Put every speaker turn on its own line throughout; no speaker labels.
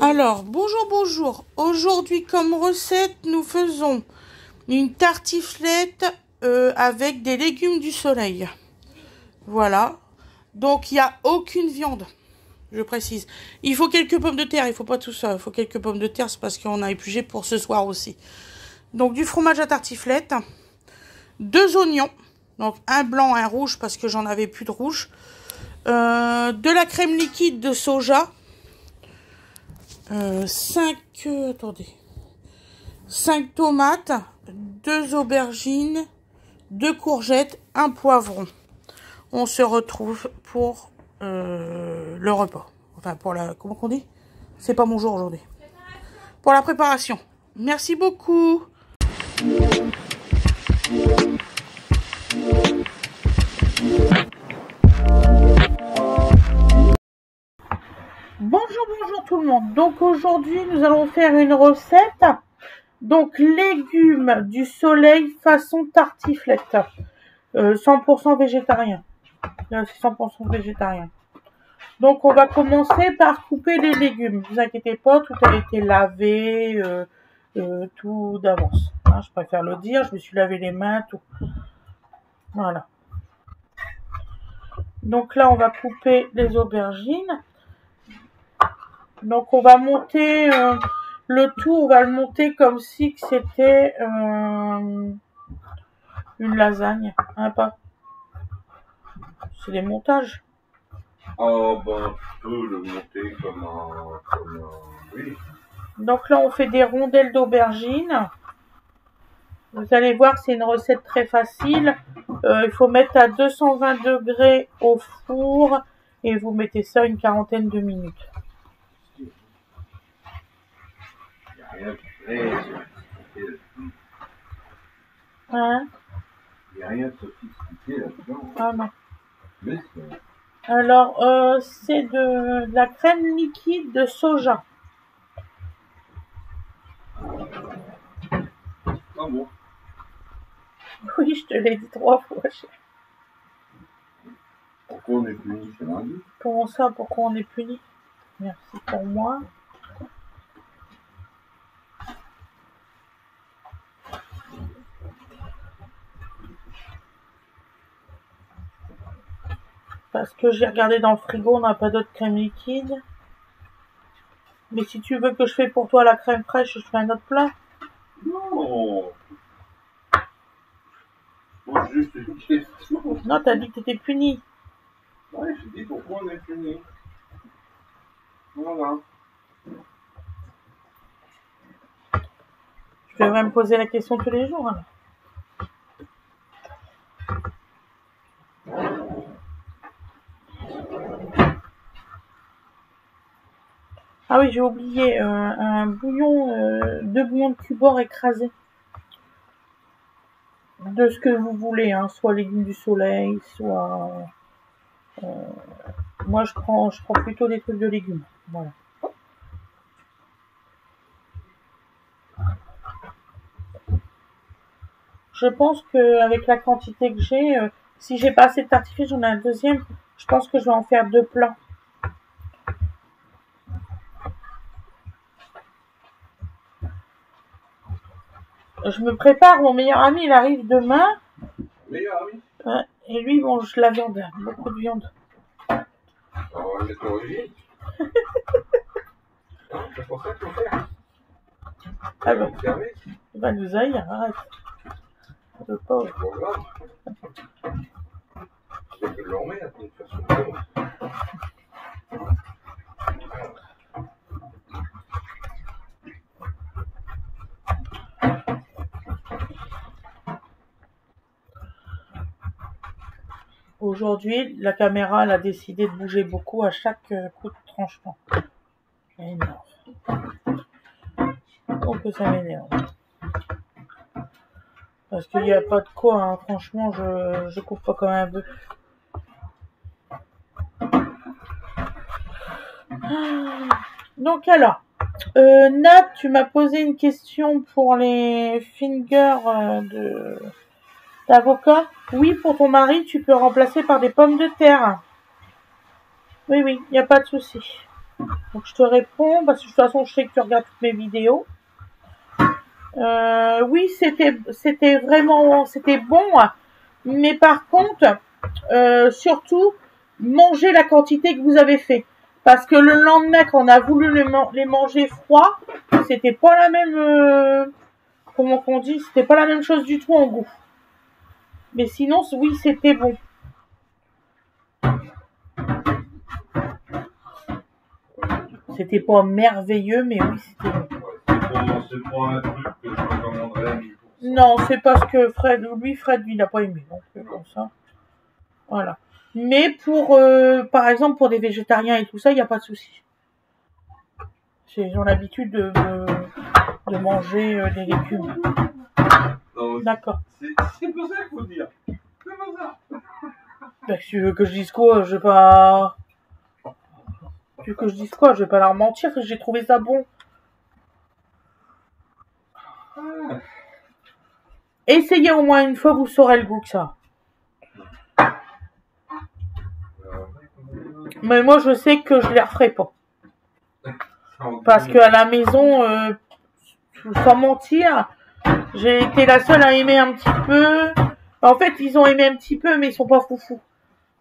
Alors, bonjour. Aujourd'hui, comme recette, nous faisons une tartiflette avec des légumes du soleil. Voilà. Donc, il n'y a aucune viande, je précise. Il faut quelques pommes de terre, il faut pas tout ça. Il faut quelques pommes de terre, c'est parce qu'on a épluché pour ce soir aussi. Donc, du fromage à tartiflette, 2 oignons, donc un blanc, un rouge, parce que j'en avais plus de rouge. De la crème liquide de soja. 5 tomates, 2 aubergines, 2 courgettes, 1 poivron. On se retrouve pour le repas. Enfin, pour la... Comment on dit? C'est pas mon jour aujourd'hui. Pour la préparation. Merci beaucoup. Bonjour tout le monde. Donc aujourd'hui, nous allons faire une recette. Donc légumes du soleil façon tartiflette. 100% végétarien. C'est 100% végétarien. Donc on va commencer par couper les légumes. Ne vous inquiétez pas, tout a été lavé, tout d'avance. Hein, je préfère le dire, je me suis lavé les mains, tout. Voilà. Donc là, on va couper les aubergines. Donc on va monter le tout, on va le monter comme si c'était une lasagne, hein, pas. C'est des montages.
Oh ben tu peux le monter comme un... Oui.
Donc là on fait des rondelles d'aubergines. Vous allez voir, c'est une recette très facile. Il faut mettre à 220 degrés au four et vous mettez ça une quarantaine de minutes. Hein?
Il n'y a rien de sophistiqué là-dedans.
Ah non.
Mais
alors, c'est de la crème liquide de soja.
Ah bon?
Oui, je te l'ai dit 3 fois.
Pourquoi on est puni, c'est lundi?
Comment ça? Pourquoi on est puni? Merci pour moi. Parce que j'ai regardé dans le frigo, on n'a pas d'autre crème liquide. Mais si tu veux que je fais pour toi la crème fraîche, je fais un autre plat.
Non! Moi, juste une question.
Non, t'as dit que t'étais puni.
Ouais, j'ai dit pourquoi on est puni. Voilà.
Je devrais me poser la question tous les jours. Alors. Ah oui, j'ai oublié un bouillon, 2 bouillons de Cubord écrasés. De ce que vous voulez, hein, soit légumes du soleil, soit... moi, je prends plutôt des trucs de légumes. Voilà. Je pense qu'avec la quantité que j'ai, si j'ai pas assez de tartiflette, j'en ai un deuxième. Je pense que je vais en faire 2 plats. Je me prépare, mon meilleur ami, il arrive demain.
Meilleur ami?
Et lui, il mange la viande, beaucoup de viande.
On va mettre l'origine. C'est pour ça qu'il faut faire.
Ah bon. Il va nous haïr, arrête. Le pauvre.
C'est pas grave. Je peux le remettre de toute façon.
Aujourd'hui, la caméra elle a décidé de bouger beaucoup à chaque coup de tranchement. Énorme. Donc ça m'énerve. Parce qu'il n'y a pas de quoi, hein. Franchement, je coupe pas comme un bœuf. Donc alors, Nat, tu m'as posé une question pour les fingers d'avocat. Oui, pour ton mari, tu peux remplacer par des pommes de terre. Oui, il n'y a pas de souci. Donc je te réponds parce que de toute façon je sais que tu regardes toutes mes vidéos. Oui, c'était vraiment, c'était bon, mais par contre, surtout, mangez la quantité que vous avez fait. Parce que le lendemain, quand on a voulu les manger froids, c'était pas la même, comment qu'on dit, c'était pas la même chose du tout en goût. Mais sinon, oui, c'était bon. C'était pas merveilleux, mais oui, c'était bon.
C'est pas un truc que je recommanderais.
Non, c'est parce que Fred, il n'a pas aimé. Donc, comme ça. Voilà. Mais pour, par exemple, pour des végétariens et tout ça, il n'y a pas de souci. Ils ont l'habitude de manger des légumes. D'accord.
C'est pour ça qu'il faut dire. C'est pour ça.
Ben, si tu veux que je dise quoi, je vais pas... Tu veux que je dise quoi, je vais pas leur mentir, j'ai trouvé ça bon. Essayez au moins une fois, vous saurez le goût que ça. Mais moi, je sais que je les referai pas. Parce qu'à la maison, sans mentir, j'ai été la seule à aimer un petit peu. En fait, ils ont aimé un petit peu, mais ils sont pas foufous.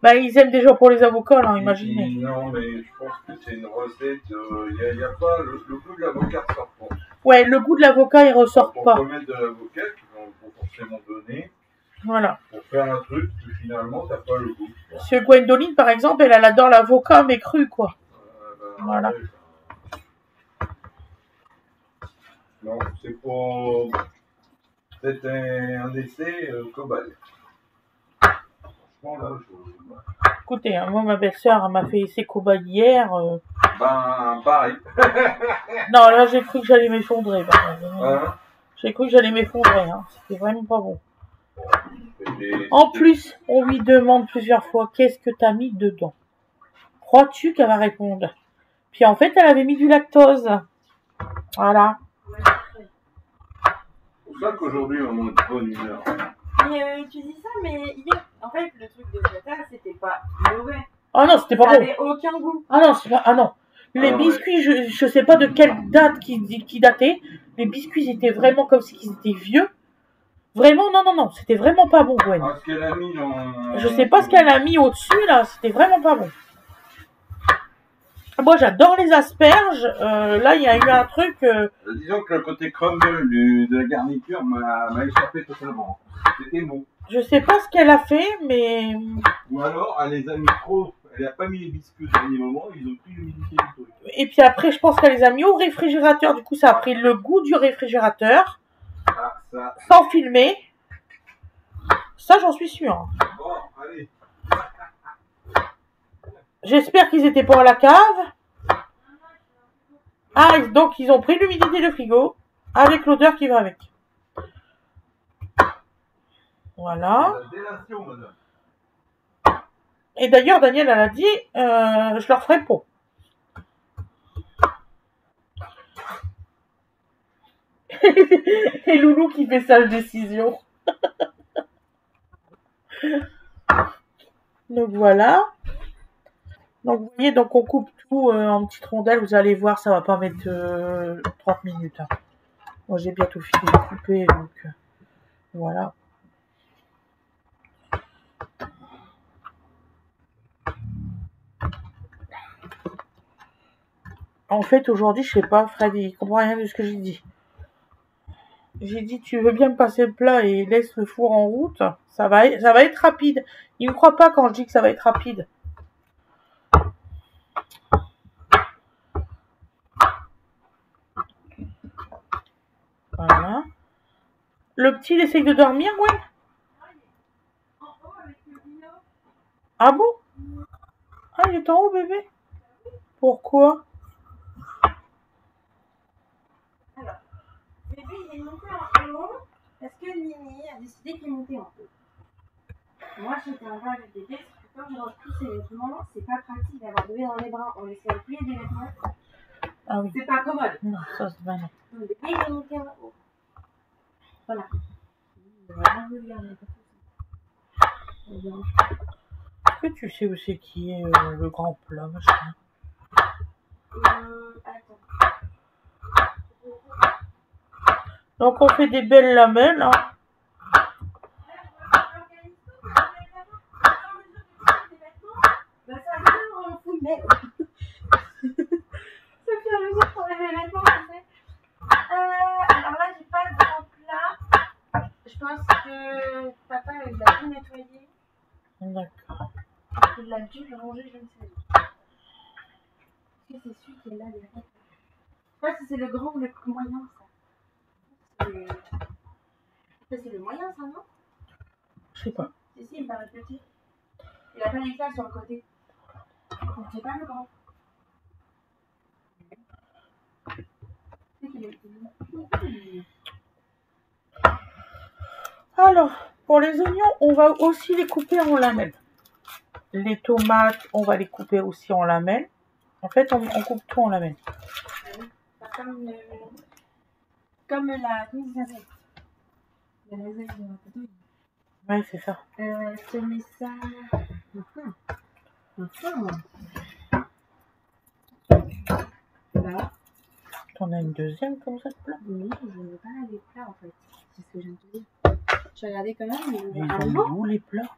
Bah, ils aiment déjà pour les avocats, là, imaginez.
Non, mais je pense que c'est une recette. Il n'y a pas le goût de l'avocat ressort pas.
Ouais, le goût de l'avocat, il ressort pas.
Pour mettre de l'avocat, qu'ils vont forcément donner.
Voilà.
Pour faire un truc que finalement, t'as pas le goût.
Parce que Gwendoline, par exemple, elle adore l'avocat, mais cru, quoi. Voilà.
Non, c'est pas... C'est un essai cobaye. Franchement, là,
Écoutez, moi, ma belle-sœur m'a fait essai cobaye hier.
Ben, pareil.
Non, là, j'ai cru que j'allais m'effondrer.
Hein?
J'ai cru que j'allais m'effondrer. Hein. C'était vraiment pas bon. En plus, on lui demande plusieurs fois qu'est-ce que t'as mis dedans. Crois-tu qu'elle va répondre? Puis en fait, elle avait mis du lactose. Voilà.
C'est pour ça qu'aujourd'hui, on est de bonne humeur.
Mais tu dis ça, mais hier, en fait, le truc de Tata, c'était pas mauvais.
Ah non, c'était pas bon.
Ça avait aucun goût.
Ah non, c'est pas... Ah non. Les biscuits, je sais pas de quelle date qui datait. Les biscuits étaient vraiment comme s'ils étaient vieux. Vraiment, non, c'était vraiment pas bon, Gwen.
Ah, ce qu'elle a mis dans...
Je sais pas ce qu'elle a mis au-dessus, là, c'était vraiment pas bon. Moi, j'adore les asperges. Là, il y a eu un truc...
Disons que le côté crumble de la garniture m'a échappé totalement. C'était bon.
Je sais pas ce qu'elle a fait, mais...
Ou alors, elle les a mis trop... Elle a pas mis les biscuits au dernier moment, ils ont pris l'humidité du truc.
Et puis après, je pense qu'elle les a mis au réfrigérateur. Du coup, ça a pris le goût du réfrigérateur.
Ah, ça...
Sans filmer. Ça, j'en suis sûre.
Bon, allez.
J'espère qu'ils étaient pas à la cave. Ah, donc ils ont pris l'humidité de frigo avec l'odeur qui va avec. Voilà.
La délation, madame.
Et d'ailleurs, Daniel, elle a dit, je leur ferai pas. Et Loulou qui fait sage décision. Donc voilà. Donc vous voyez, donc on coupe tout en petites rondelles. Vous allez voir, ça va pas mettre 30 minutes. Hein. Moi j'ai bientôt fini de couper, donc voilà. En fait, aujourd'hui, je sais pas, Fred, il comprend rien de ce que j'ai dit. J'ai dit, tu veux bien me passer le plat et laisse le four en route. Ça va être rapide. Il ne croit pas quand je dis que ça va être rapide. Voilà. Le petit, il essaye de dormir, Gwen? Ah bon? Ah, il est en haut, bébé? Pourquoi?
Alors, bébé, il est monté en haut parce que Nini a décidé qu'il montait en haut. Moi, j'étais en bas avec bébé, parce que quand je range tous ces vêtements, c'est pas pratique d'avoir bébé dans les bras. On essaie de plier des vêtements.
Ah oui.
C'est pas commode.
Non, ça c'est pas non.
Donc, bébé, il est monté en haut. Voilà.
Est-ce que tu sais où c'est qui est le grand plat, machin?
Attends.
Donc on fait des belles lamelles. Hein.
Bah ça vient en fouille, mais... Ça fait un mesure pour les vêtements, tu sais. Alors là, j'ai pas de grand plat. Je pense que papa il l'a tout nettoyé.
D'accord.
Il l'a dû le ranger, je ne sais pas. Est-ce que c'est celui qui est là derrière? Je sais pas si c'est le grand ou le moyen, ça. C'est le moyen, ça, non?
Je sais pas.
Si, il me paraît petit. Il a pas d'éclat sur le côté. Donc c'est pas le grand. C'est qu'il est petit.
Alors, pour les oignons, on va aussi les couper en lamelles. Les tomates, on va les couper aussi en lamelles. En fait, on coupe tout en lamelles.
Comme la... Comment ça s'appelle? La lasagne de ratatouille.
Ouais, c'est ça.
Je te mets ça... Là.
T'en as une deuxième comme ça de plat?
Oui, je ne veux pas les plats en fait. C'est ce que je viens de te dire. Je regardais quand même.
Mais ils sont où les plats?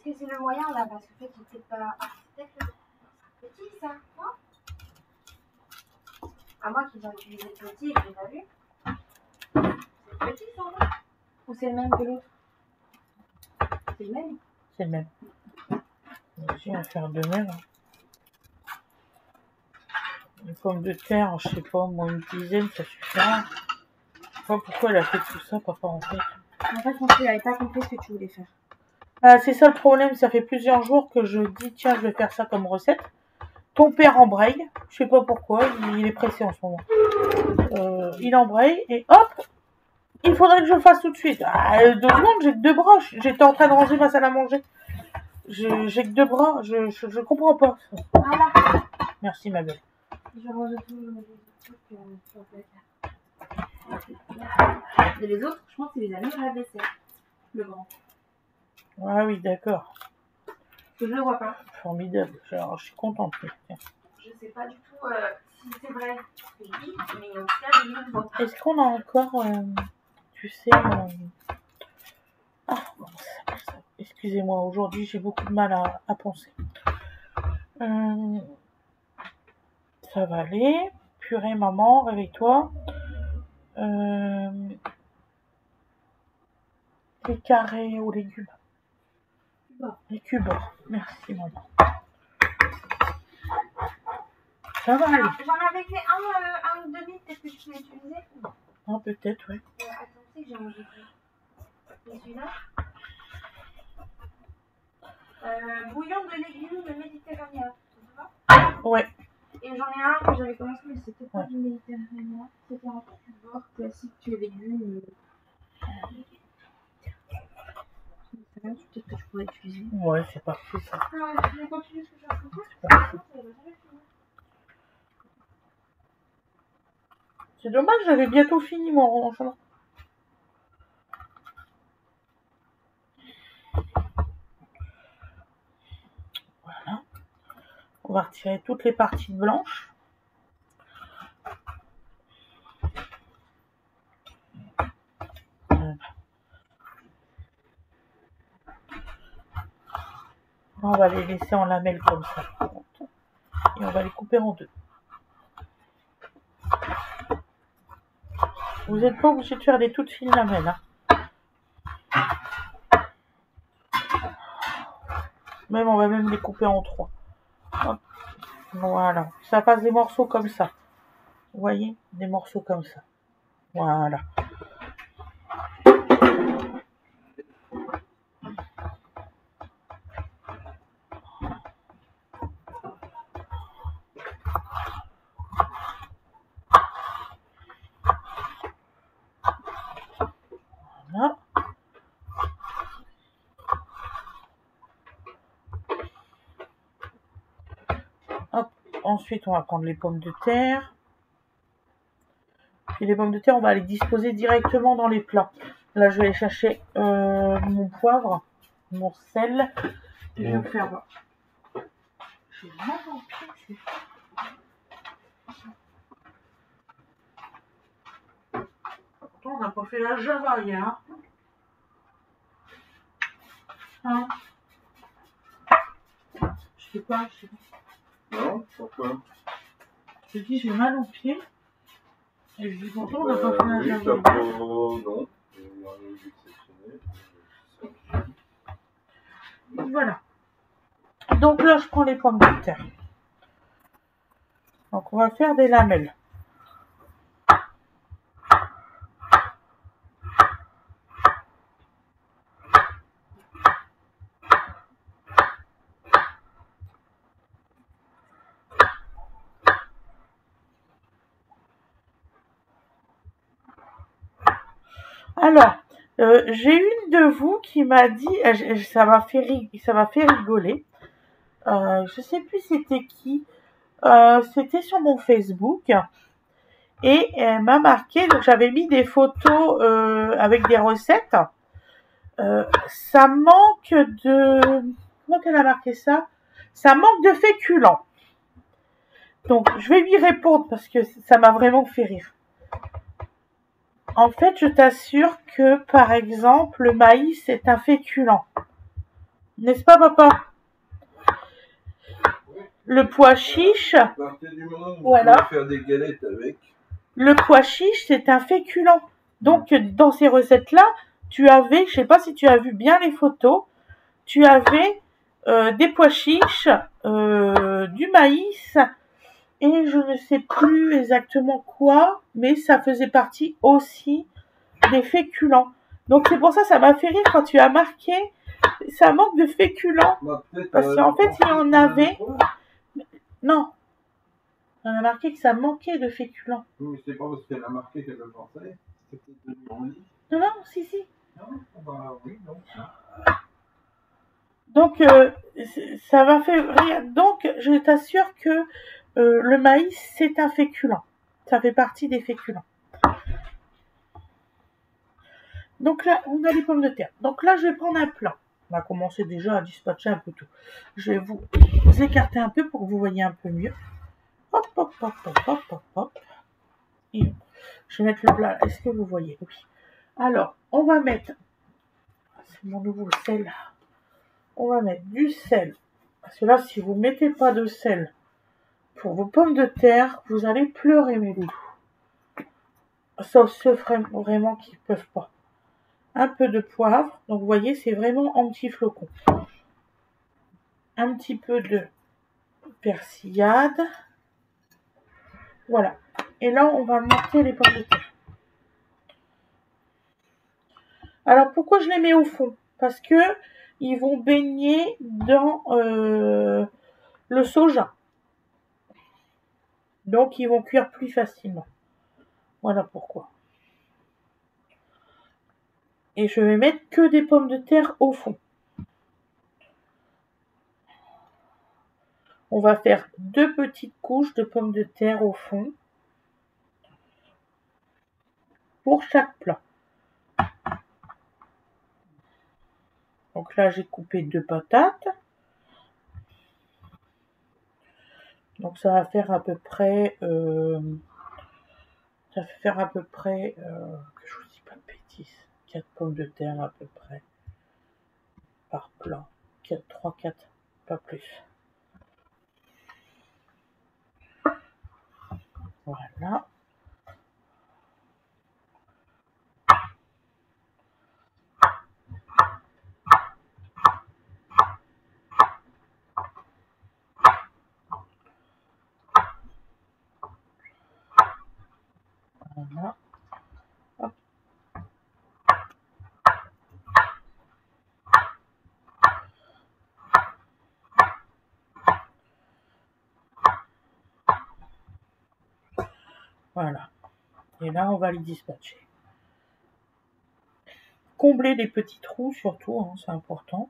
Est-ce que c'est le moyen là? Parce qu'en fait, il était pas architecte. C'est petit ça, non? À moi qu'ils ont utilisé le petit et que j'ai pas vu. C'est petit ça, non? Ou c'est le même que l'autre? C'est le même?
C'est le même. Ici, on va faire de même. Une pomme de terre, je sais pas, moi une dizaine, ça suffira. Je sais pas pourquoi elle a fait tout ça, papa, en fait.
En fait, je pense qu'il n'avait pas compris ce que tu voulais faire.
Ah, c'est ça le problème, ça fait plusieurs jours que je dis, tiens, je vais faire ça comme recette. Ton père embraye, je sais pas pourquoi, il est pressé en ce moment. Il embraye et hop, il faudrait que je le fasse tout de suite. Ah, 2 secondes, j'ai que 2 bras, j'étais en train de ranger ma salle à manger. J'ai que 2 bras, je comprends pas.
Voilà.
Merci ma belle.
Je range tous les trucs sur le placard. Et les autres, je pense qu'il les a mis dans la vaisselle. Le grand.
Ah oui, d'accord.
Je ne le vois pas.
Formidable, alors, je suis contente. Tiens.
Je sais pas du tout si c'est vrai ce que je dis, mais en tout cas, je ne le vois pas.
Est-ce qu'on a encore, tu sais, ah, comment ça s'appelle ça? Excusez-moi, aujourd'hui j'ai beaucoup de mal à penser. Ça va aller. Purée, maman, réveille-toi. Les carrés aux légumes. Les cubes. Merci, maman. Ça va aller.
J'en avais fait un ou demi, peut-être que je peux l'utiliser.
Ah, peut-être, ouais.
Attends, c'est que j'ai mangé quoi? Et celui-là bouillon de légumes méditerranéen.
Ouais.
Et j'en ai un que j'avais commencé, mais c'était pas du méditerranéen. C'était un bord classique de légumes. Peut-être que tu pourrais utiliser.
Ouais, c'est parfait ça.
Je vais continuer ce que j'ai raconté.
C'est dommage, j'avais bientôt fini mon rangement. Voilà. On va retirer toutes les parties blanches. Voilà. On va les laisser en lamelles comme ça. Et on va les couper en 2. Vous n'êtes pas obligé de faire des toutes fines lamelles. Hein. Même, on va même les couper en 3. Hop. Voilà. Ça passe des morceaux comme ça. Vous voyez? Des morceaux comme ça. Voilà. Voilà. Hop. Ensuite, on va prendre les pommes de terre. Et les pommes de terre, on va les disposer directement dans les plats. Là, je vais aller chercher mon poivre, mon sel. Et je vais faire... Je vais Pourtant, on n'a pas fait la Java hier. Hein? Je sais pas.
Non, pourquoi?
Je dis, j'ai mal aux pieds. Et je dis, pourtant, on n'a pas fait la
oui,
Java
t'as
hier.
pas... Non.
Voilà. Donc là, je prends les pommes de terre. Donc, on va faire des lamelles. Alors, j'ai une de vous qui m'a dit, ça m'a fait rigoler. Je sais plus c'était qui. C'était sur mon Facebook. Et elle m'a marqué, donc j'avais mis des photos avec des recettes. Ça manque de... Comment qu'elle a marqué ça? Ça manque de féculents. Donc, je vais lui répondre parce que ça m'a vraiment fait rire. En fait, je t'assure que, par exemple, le maïs est un féculent. N'est-ce pas, papa? Le pois chiche...
À partir du moment où
voilà.
tu vas faire des galettes avec...
Le pois chiche, c'est un féculent. Donc, dans ces recettes-là, tu avais, je sais pas si tu as vu bien les photos, tu avais des pois chiches, du maïs, et je ne sais plus exactement quoi, mais ça faisait partie aussi des féculents. Donc, c'est pour ça, ça m'a fait rire quand tu as marqué, ça manque de féculents.
Bah,
parce qu'en fait, il y en avait... Non. On a marqué que ça manquait de féculents.
Oui, mais c'est pas parce qu'elle a marqué qu'elle le pensait. C'était devenu en ligne.
Non, non, si.
Non, bah oui, non.
Donc, ça m'a fait rire. Donc, je t'assure que le maïs, c'est un féculent. Ça fait partie des féculents. Donc là, on a les pommes de terre. Donc là, je vais prendre un plat. On va commencer déjà à dispatcher un peu tout. Je vais vous écarter un peu pour que vous voyez un peu mieux. Hop, hop, hop, hop, hop, hop, hop. Et je vais mettre le plat. Est-ce que vous voyez? Oui. Alors, on va mettre... C'est mon nouveau sel. On va mettre du sel. Parce que là, si vous ne mettez pas de sel pour vos pommes de terre, vous allez pleurer, mes loulous. Sauf ceux vraiment qui ne peuvent pas. Un peu de poivre. Donc, vous voyez, c'est vraiment en petits flocons. Un petit peu de persillade. Voilà. Et là, on va monter les pommes de terre. Alors, pourquoi je les mets au fond? Parce que ils vont baigner dans le soja. Donc, ils vont cuire plus facilement. Voilà pourquoi. Et je vais mettre que des pommes de terre au fond. On va faire 2 petites couches de pommes de terre au fond. Pour chaque plat. Donc là, j'ai coupé 2 patates. Donc ça va faire à peu près... ça va faire à peu près... que je vous dis pas de bêtises. 4 pommes de terre à peu près. Par plat. 3, 4, pas plus. Voilà. Voilà. Hop. Voilà. Et là, on va les dispatcher. Combler les petits trous surtout, hein, c'est important.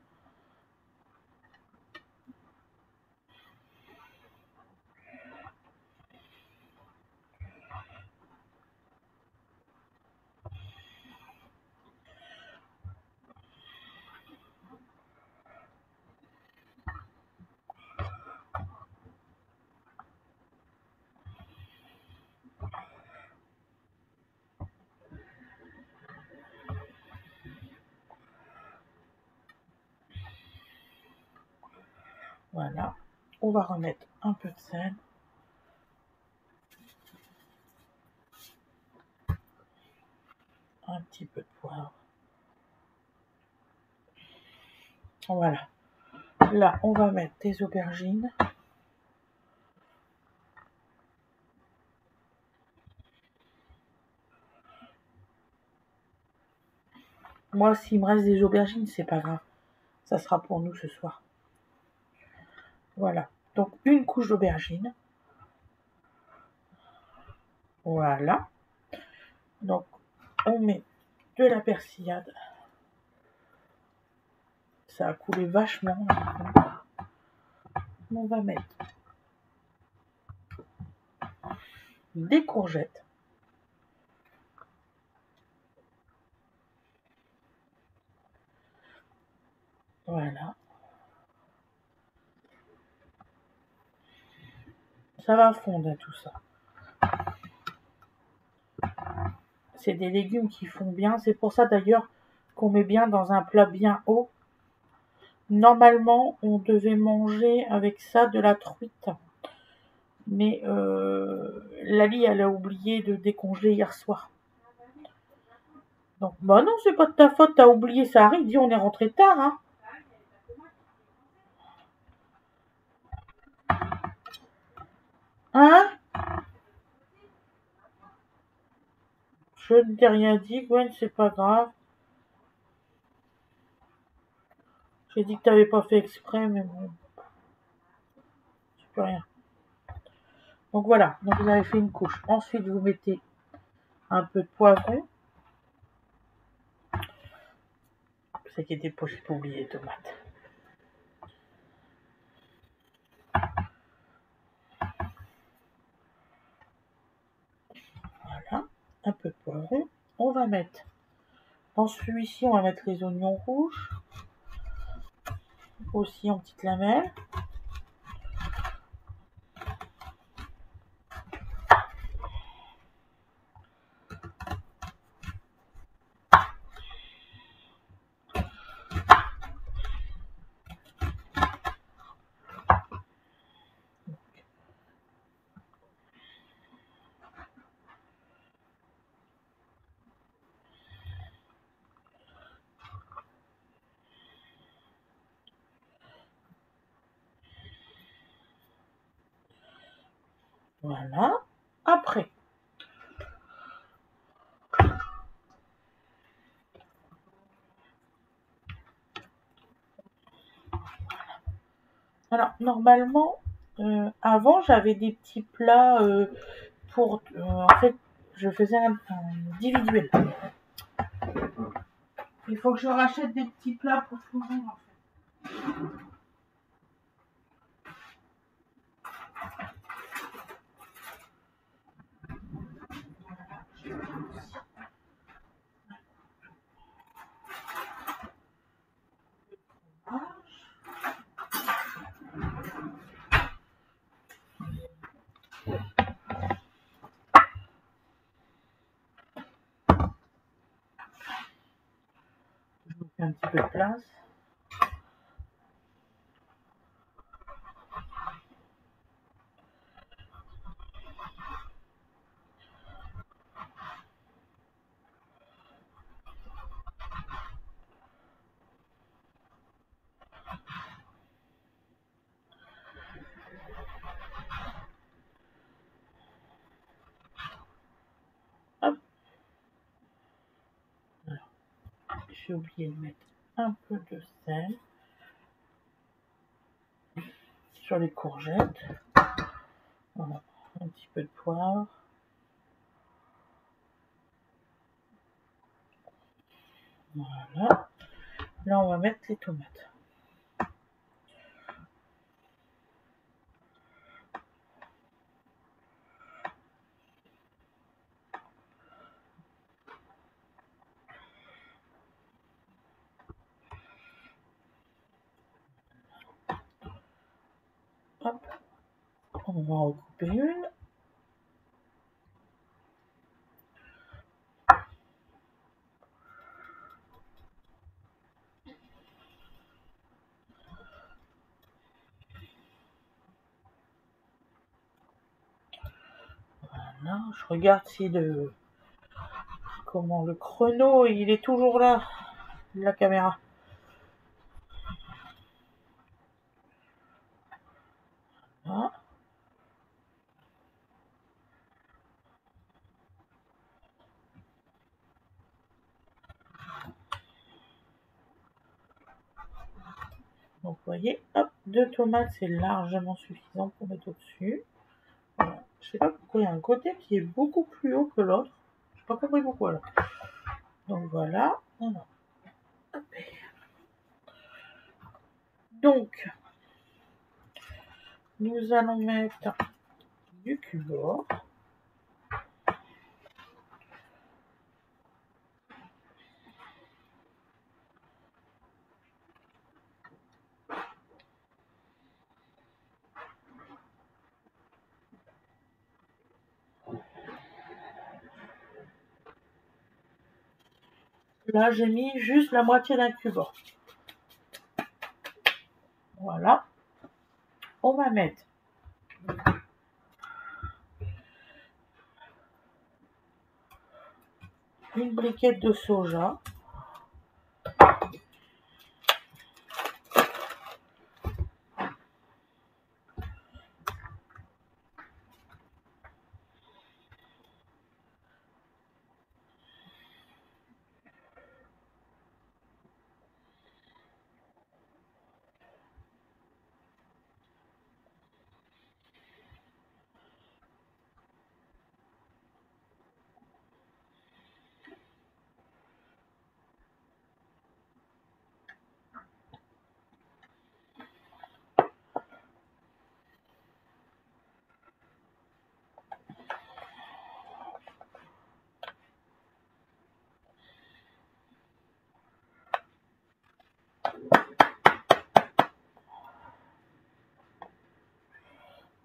Voilà. On va remettre un peu de sel. Un petit peu de poivre. Voilà. Là, on va mettre des aubergines. Moi, s'il me reste des aubergines, c'est pas grave. Ça sera pour nous ce soir. Voilà. Donc, une couche d'aubergine. Voilà. Donc, on met de la persillade. Ça a coulé vachement. On va mettre des courgettes. Voilà. Ça va fondre tout ça. C'est des légumes qui font bien. C'est pour ça d'ailleurs qu'on met bien dans un plat bien haut. Normalement, on devait manger avec ça de la truite. Mais Lali, elle a oublié de décongeler hier soir. Donc, bah non, c'est pas de ta faute, t'as oublié, ça arrive. Dis, on est rentré tard, hein. Hein? Je ne t'ai rien dit, Gwen, c'est pas grave. J'ai dit que t'avais pas fait exprès, mais bon. C'est plus rien. Donc voilà, donc vous avez fait une couche. Ensuite, vous mettez un peu de poivron. C'est qui était pas, j'ai pas oublié les tomates. Voilà, un peu de poivron. On va mettre, dans celui-ci, on va mettre les oignons rouges. Aussi en petites lamelles. Voilà. Après, alors normalement, avant j'avais des petits plats pour, en fait, je faisais un individuel. Il faut que je rachète des petits plats pour tout le monde en fait. Je vous fais un petit peu de place. Hop. Alors, j'ai oublié de mettre un peu de sel sur les courgettes. Voilà, un petit peu de poivre. Voilà. Là, on va mettre les tomates. Hop. On va en couper une. Voilà, je regarde si le chrono, il est toujours là, la caméra. Voilà. Donc vous voyez, hop, 2 tomates, c'est largement suffisant pour mettre au-dessus. Voilà. Je sais pas pourquoi il y a un côté qui est beaucoup plus haut que l'autre. Je n'ai pas compris pourquoi là. Donc voilà. Voilà. Donc, nous allons mettre du cubord. Là, j'ai mis juste la moitié d'un cubord. Voilà. On va mettre une briquette de soja.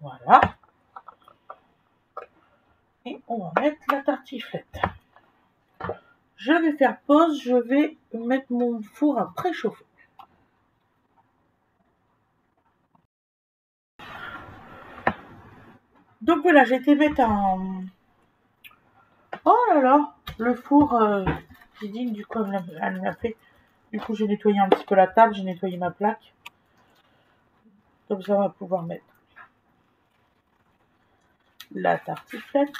Voilà. Et on va mettre la tartiflette. Je vais faire pause, je vais mettre mon four à préchauffer. Donc voilà, j'ai été mettre en... Oh là là, le four qui digne du coup elle me l'a fait. Du coup j'ai nettoyé un petit peu la table, j'ai nettoyé ma plaque. Comme ça on va pouvoir mettre la tartiflette.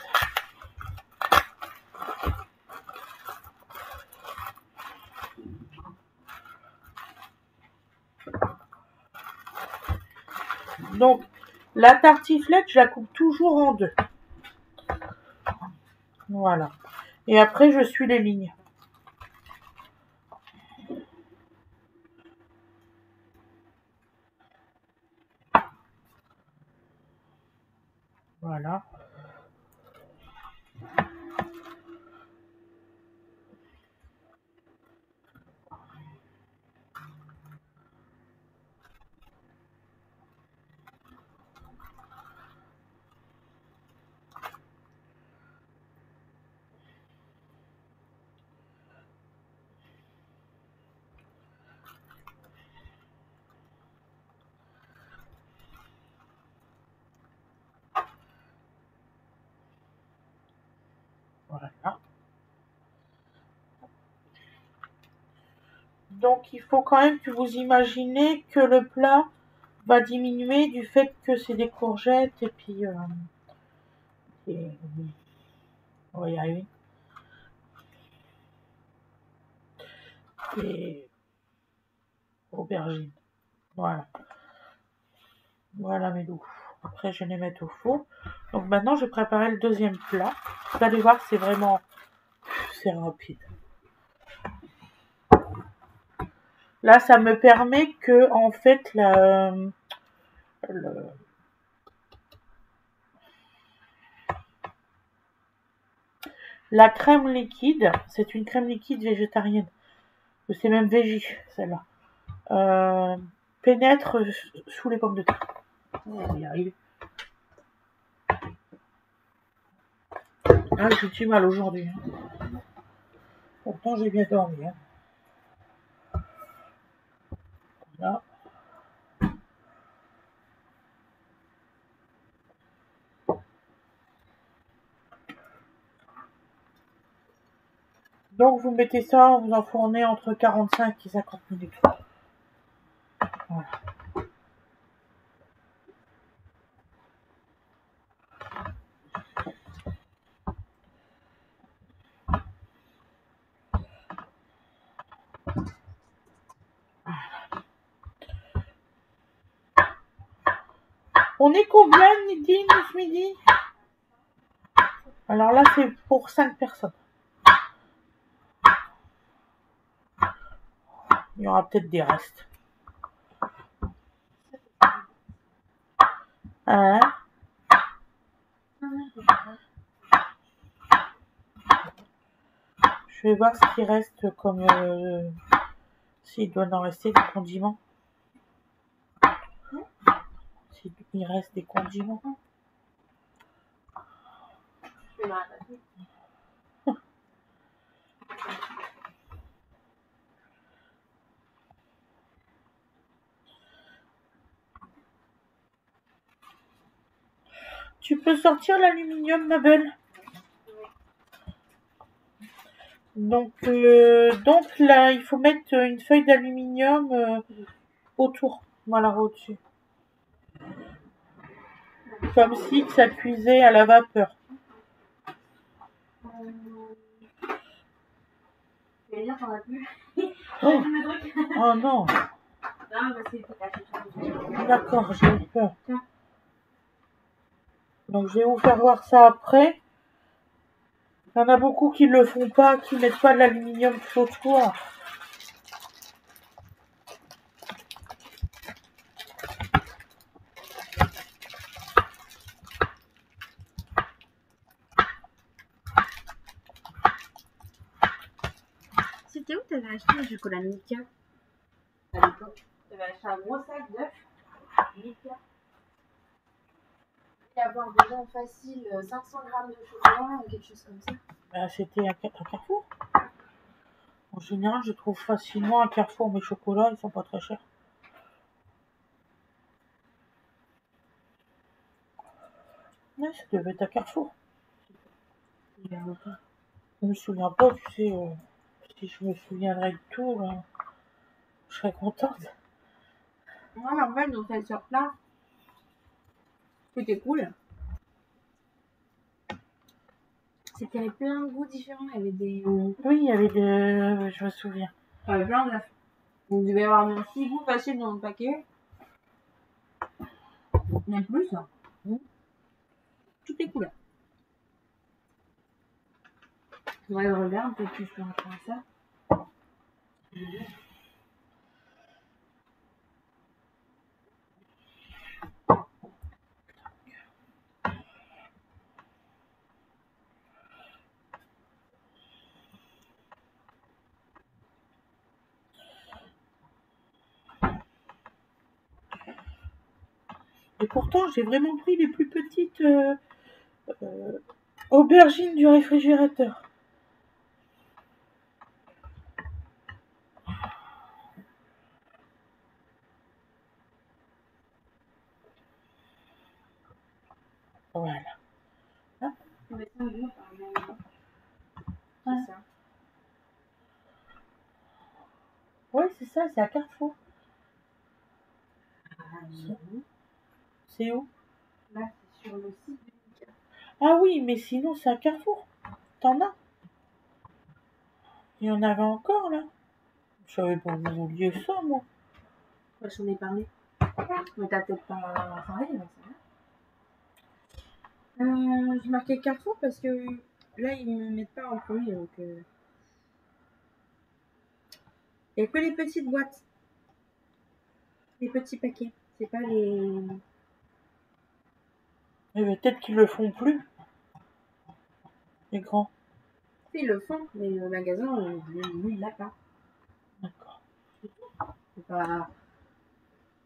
Donc la tartiflette, je la coupe toujours en deux. Voilà. Et après je suis les lignes. Voilà. Voilà. Donc il faut quand même que vous imaginez que le plat va diminuer du fait que c'est des courgettes et puis on va y arriver. Et aubergines. Voilà. Voilà mes loups. Après je vais les mettre au four. Donc maintenant je vais préparer le deuxième plat. Vous allez voir, c'est vraiment... c'est rapide. Là ça me permet que en fait la crème liquide, c'est une crème liquide végétarienne. C'est même végé celle-là. Pénètre sous les pommes de terre. On va y arriver. Ah, j'ai du mal aujourd'hui. Pourtant, j'ai bien dormi. Là. Donc vous mettez ça, vous enfournez entre 45 et 50 minutes. Voilà. On est combien, Nadine, ce midi? Alors là, c'est pour 5 personnes. Il y aura peut-être des restes. Hein? Je vais voir ce qui reste comme... s'il doit en rester des condiments. S'il reste des condiments.
Je vais me rattacher.
Tu peux sortir l'aluminium, ma belle? Donc là, il faut mettre une feuille d'aluminium autour, voilà, au-dessus. Comme si ça cuisait à la vapeur.
Je vais dire qu'on a plus.
Oh,
Le truc.
oh non,
Non, bah c'est tout caché.
d'accord, j'ai eu peur. Donc je vais vous faire voir ça après. Il y en a beaucoup qui le font pas, qui mettent pas de l'aluminium tout autour.
C'était où t'avais acheté le chocolat Milka à l'époque? T'avais acheté un gros sac d'œufs Milka. Il y avoir dedans facile 500 grammes de chocolat ou quelque chose comme ça.
Ben, c'était à Carrefour. En général, je trouve facilement à Carrefour mes chocolats, ils sont pas très chers. Ouais, ça devait être à Carrefour. Je me souviens pas, tu sais, si je me souviendrais de tout, je serais contente.
Moi, en fait, ils ont fait sur place. C'était cool. C'est qu'il y avait plein de goûts différents. Il y avait des.
Oui, il y avait je me souviens.
Il y avait plein d'œufs. Il devait y avoir même 6 goûts faciles dans le paquet. Même plus. Toutes les couleurs. Ouais, je regarde, peut-être que je peux en faire ça.
Et pourtant, j'ai vraiment pris les plus petites aubergines du réfrigérateur. Voilà.
Hein? Mais c'est un goût, apparemment.
Ouais.
C'est ça.
Oui, c'est ça, c'est à Carrefour. C'est où?
Là, c'est sur le site de Milka.
Ah oui, mais sinon, c'est à Carrefour. T'en as? Il y en avait encore, là. Je savais pas que vous vouliez ça, moi.
Ouais, j'en ai parlé. Mais t'as peut-être pas parlé, mais ça va. J'ai marqué Carrefour parce que là, ils me mettent pas en premier. Donc, il n'y a que les petites boîtes. Les petits paquets. C'est pas les.
Mais peut-être qu'ils le font plus. Les grands.
Ils le font, mais le magasin, lui, il l'a pas.
D'accord.
C'est pas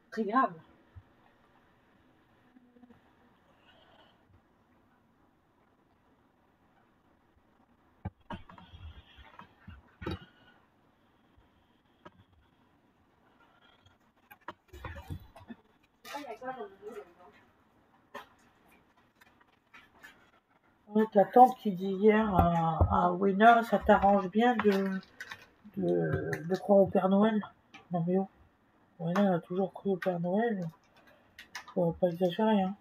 très grave.
Ouais, ta tante qui dit hier à Wena, ça t'arrange bien de croire au Père Noël. Non mais oh, Wena a toujours cru au Père Noël. Faut pas exagérer, hein.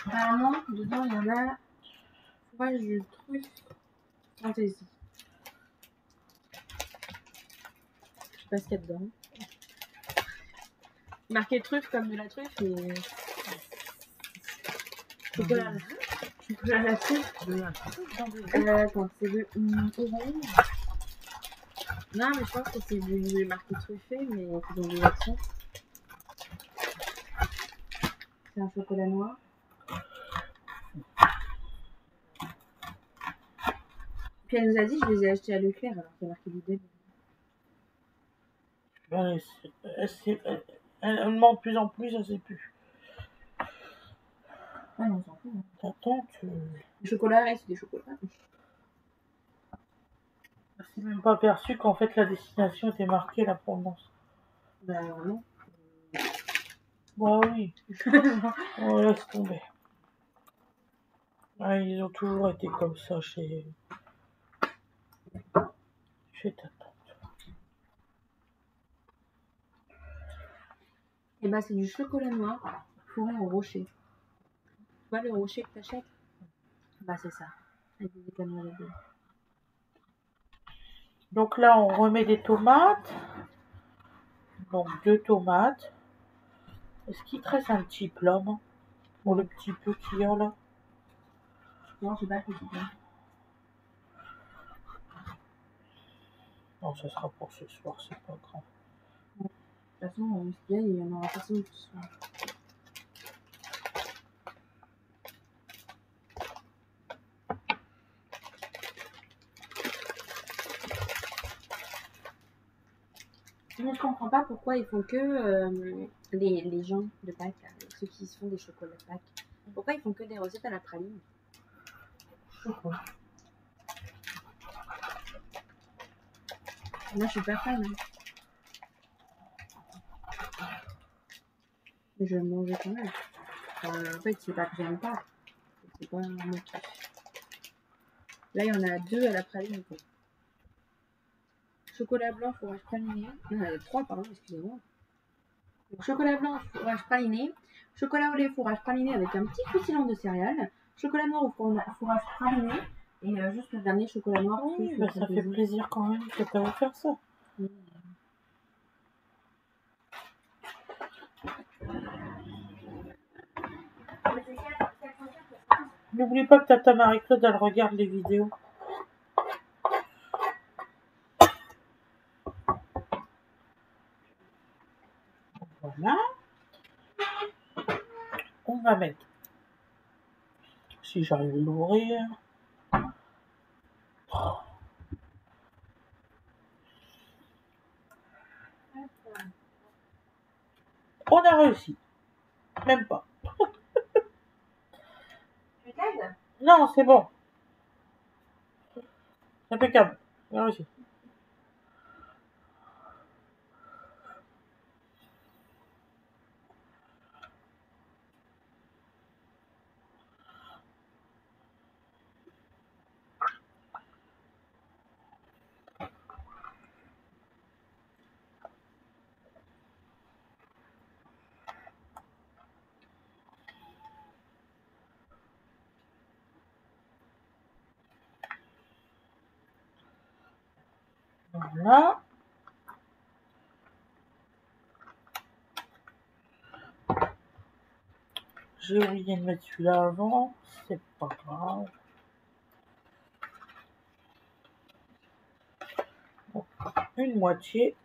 Apparemment, dedans, il y en a fromage de truffe fantaisie. Je sais pas ce qu'il y a dedans. Marqué truffe comme de la truffe, mais chocolat. Chocolat à la truffe. Attends, c'est de orange. Non, mais je pense que c'est du marqué truffé, mais c'est dans des actions. C'est un chocolat noir. Puis elle nous a dit, je les ai achetés à Leclerc, alors qu'il y a marqué du début.
Elle ment de plus en plus, elle sait plus.
Ah non, on s'en fout. Hein.
Ta tante,
Les chocolats, ouais, c'est des chocolats.
elle s'est même pas aperçue qu'en fait la destination était marquée, la provenance.
Bah non.
Bah oui. On laisse tomber. Ouais, ils ont toujours été comme ça chez ta tante.
Et bah c'est du chocolat noir fourré au rocher. Tu vois le rocher que t'achètes? Bah c'est ça. Avec des écailles dedans.
Donc là, on remet des tomates. Donc 2 tomates. Est-ce qu'il te reste un petit plum? Pour le petit peu qu'il y a là?
Non, j'ai pas fait ça.
Non, ça sera pour ce soir, c'est pas grave.
De toute façon, ce qu'il y a, il y en aura forcément ce soir. Mais je comprends pas pourquoi ils font que les gens de Pâques, là, ceux qui se font des chocolats de Pâques, pourquoi ils font que des recettes à la praline?
Je sais pas.
Moi je suis pas fan. Hein. Mais je vais le manger quand même. En fait, c'est pas que j'aime pas. C'est pas un motif. Là, il y en a 2 à la praline. Quoi. Chocolat blanc, fourrage praliné. Non, il y en a 3, pardon, excusez-moi. Donc, chocolat blanc, fourrage praliné. Chocolat au lait, fourrage praliné avec un petit croustillant de céréales. Chocolat noir au fourrage praliné. Et juste le dernier chocolat noir.
Oui, bah, ça fait plaisir quand même que t'as offert ça.
Mmh.
N'oublie pas que tata Marie-Claude, elle regarde les vidéos. Voilà. On va mettre, si j'arrive à l'ouvrir. On a réussi. Même pas.
Tu t'aides?
Non, c'est bon. Impeccable. On a réussi. Voilà. J'ai oublié de mettre celui-là avant. C'est pas grave. Bon, une moitié.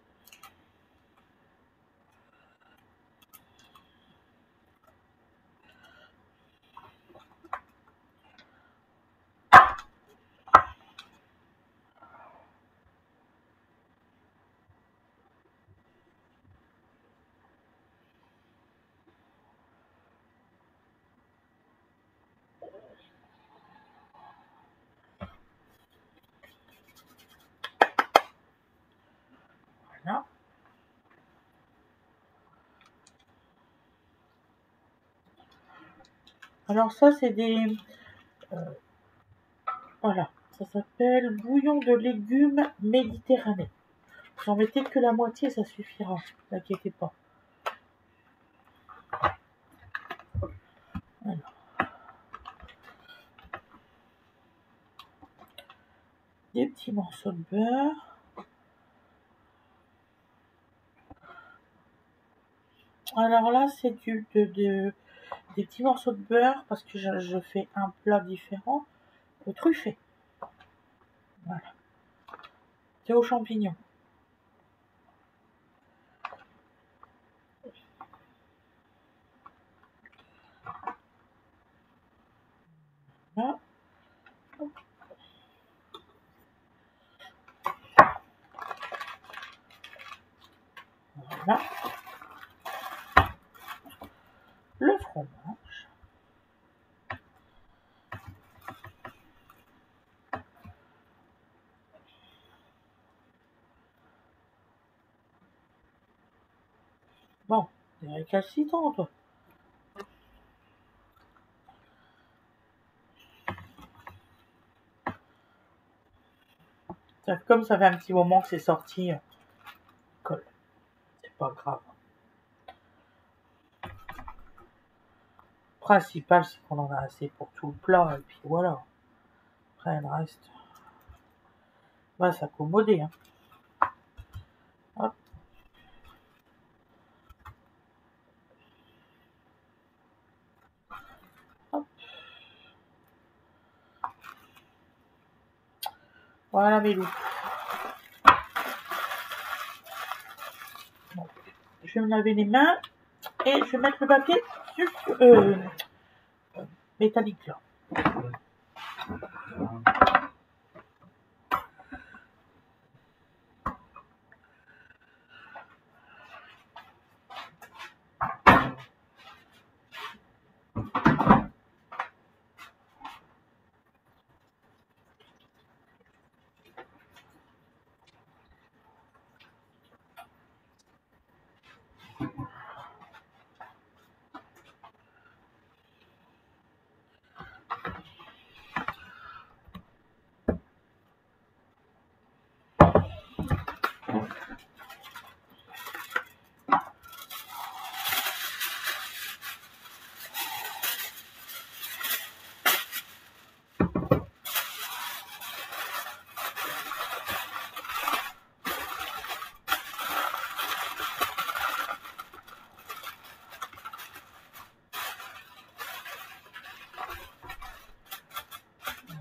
Alors ça, c'est des... voilà, ça s'appelle bouillon de légumes méditerranéen. J'en mettais que la moitié, ça suffira, n'inquiétez pas. Alors. Des petits morceaux de beurre. Alors là, c'est des petits morceaux de beurre parce que je fais un plat différent, truffé. Voilà. C'est aux champignons. Voilà. Voilà. Le fromage. Bon, c'est récalcitrant, toi. Comme ça fait un petit moment que c'est sorti, colle. C'est pas grave. Le principal, c'est qu'on en a assez pour tout le plat, et puis voilà. Après, le reste va s'accommoder. Hein. Hop. Hop. Voilà mes loups. Bon. Je vais me laver les mains et je vais mettre le papier métallique là.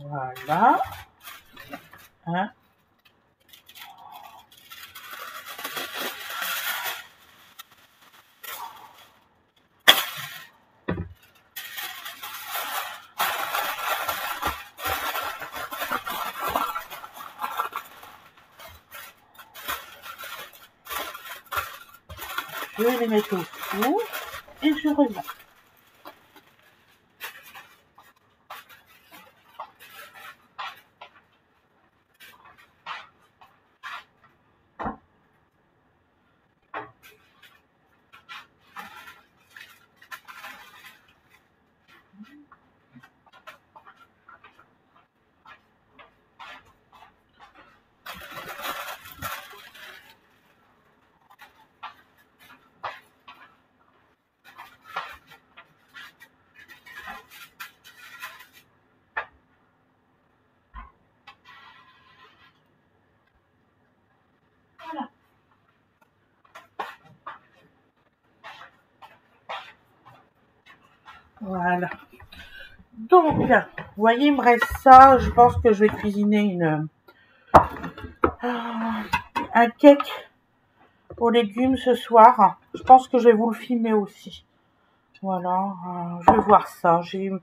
Voilà. Hein? Je vais les mettre au four et je reviens. Voilà. Donc, vous voyez, il me reste ça. Je pense que je vais cuisiner un cake aux légumes ce soir. Je pense que je vais vous le filmer aussi. Voilà, je vais voir ça. Il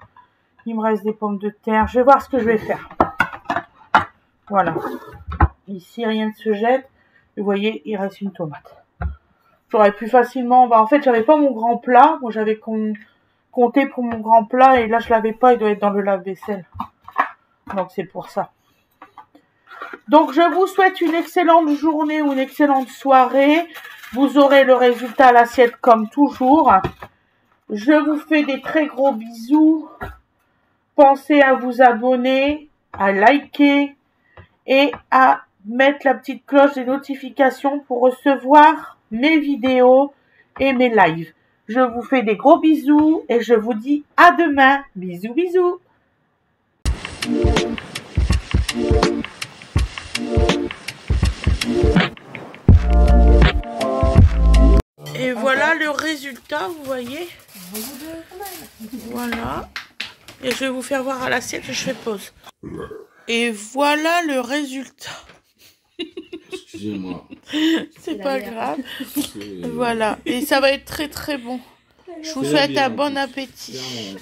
me reste des pommes de terre. Je vais voir ce que je vais faire. Voilà. Ici, rien ne se jette. Vous voyez, il reste une tomate. J'aurais pu facilement... en fait, j'avais pas mon grand plat. Moi, j'avais compté pour mon grand plat. Et là, je l'avais pas. Il doit être dans le lave-vaisselle. Donc, c'est pour ça. Donc, je vous souhaite une excellente journée ou une excellente soirée. Vous aurez le résultat à l'assiette comme toujours. Je vous fais des très gros bisous. Pensez à vous abonner, à liker et à mettre la petite cloche des notifications pour recevoir mes vidéos et mes lives. Je vous fais des gros bisous et je vous dis à demain. Bisous, bisous. Et voilà le résultat, vous voyez. Voilà. Et je vais vous faire voir à l'assiette, je fais pause. Et voilà le résultat.
Excusez-moi.
C'est pas grave. Voilà. Et ça va être très très bon. Je vous souhaite un bon appétit.